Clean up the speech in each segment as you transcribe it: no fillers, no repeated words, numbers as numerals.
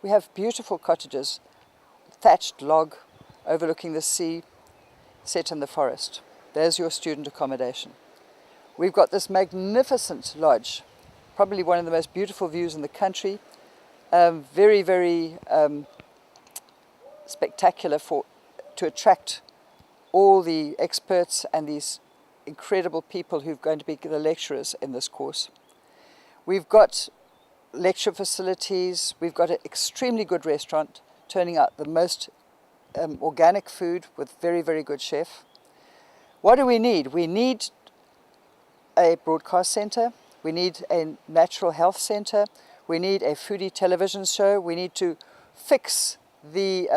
We have beautiful cottages, thatched log, overlooking the sea, set in the forest. There's your student accommodation. We've got this magnificent lodge, probably one of the most beautiful views in the country, very, very spectacular to attract all the experts and these incredible people who are going to be the lecturers in this course. We've got lecture facilities, we've got an extremely good restaurant, turning out the most organic food with very, very good chef. What do we need? We need a broadcast center, we need a natural health center, we need a foodie television show, we need to fix the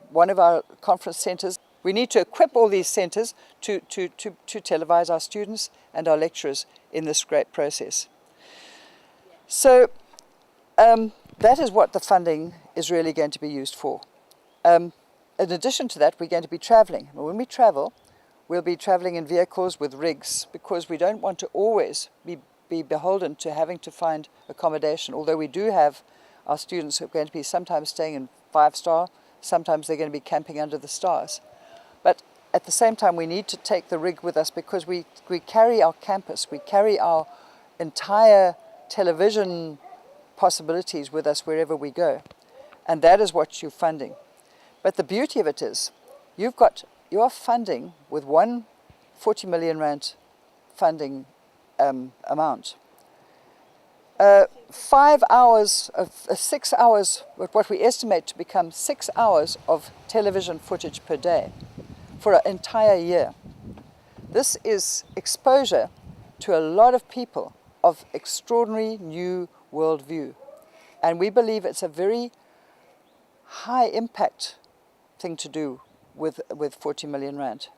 one of our conference centers. We need to equip all these centers to televise our students and our lecturers in this great process. So that is what the funding is really going to be used for. In addition to that, we're going to be traveling. When we travel, we'll be traveling in vehicles with rigs, because we don't want to always be beholden to having to find accommodation, although we do have our students who are going to be sometimes staying in 5-star, sometimes they're going to be camping under the stars. But at the same time, we need to take the rig with us, because we carry our campus, we carry our entire television possibilities with us wherever we go. And that is what you're funding. But the beauty of it is, you are funding with one 40 million rand funding amount. 5 hours, 6 hours, what we estimate to become 6 hours of television footage per day for an entire year. This is exposure to a lot of people of extraordinary new worldview. And we believe it's a very high impact thing to do with 40 million rand.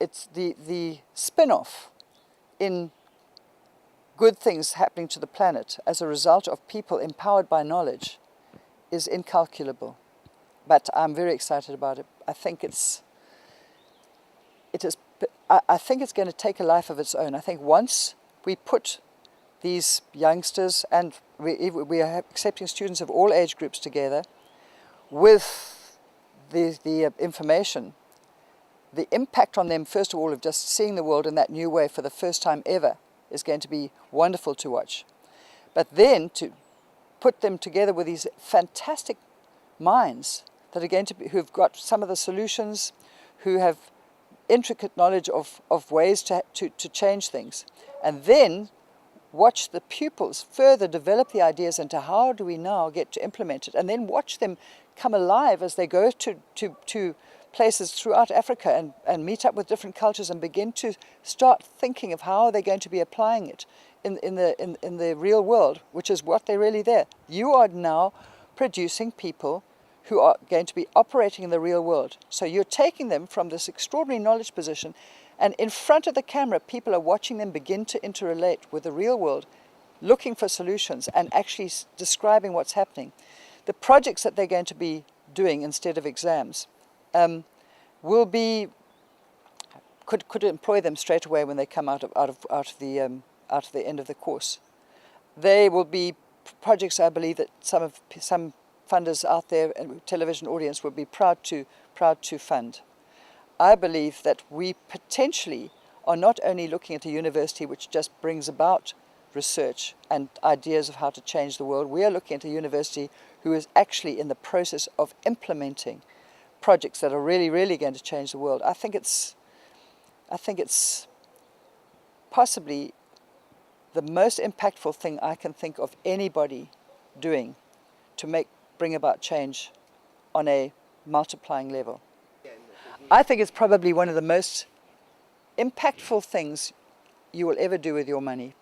It's the spin-off in good things happening to the planet as a result of people empowered by knowledge is incalculable. But I'm very excited about it. I think it's going to take a life of its own. I think once we put these youngsters, and we are accepting students of all age groups together, with the information, the impact on them, first of all, of just seeing the world in that new way for the first time ever is going to be wonderful to watch. But then to put them together with these fantastic minds that are going to be, who've got some of the solutions, who have intricate knowledge of ways to change things, and then watch the pupils further develop the ideas into how do we now get to implement it, and then watch them come alive as they go to places throughout Africa and meet up with different cultures and begin to start thinking of how they're going to be applying it in the real world, which is what they're really there. You are now producing people who are going to be operating in the real world. So you're taking them from this extraordinary knowledge position, and in front of the camera, people are watching them begin to interrelate with the real world, looking for solutions and actually describing what's happening. The projects that they're going to be doing instead of exams will be could employ them straight away when they come out of the end of the course. They will be projects, I believe, that some funders out there and television audience will be proud to fund. I believe that we potentially are not only looking at a university which just brings about research and ideas of how to change the world. We are looking at a university who is actually in the process of implementing projects that are really, really going to change the world. I think it's possibly the most impactful thing I can think of anybody doing to bring about change on a multiplying level. I think it's probably one of the most impactful things you will ever do with your money.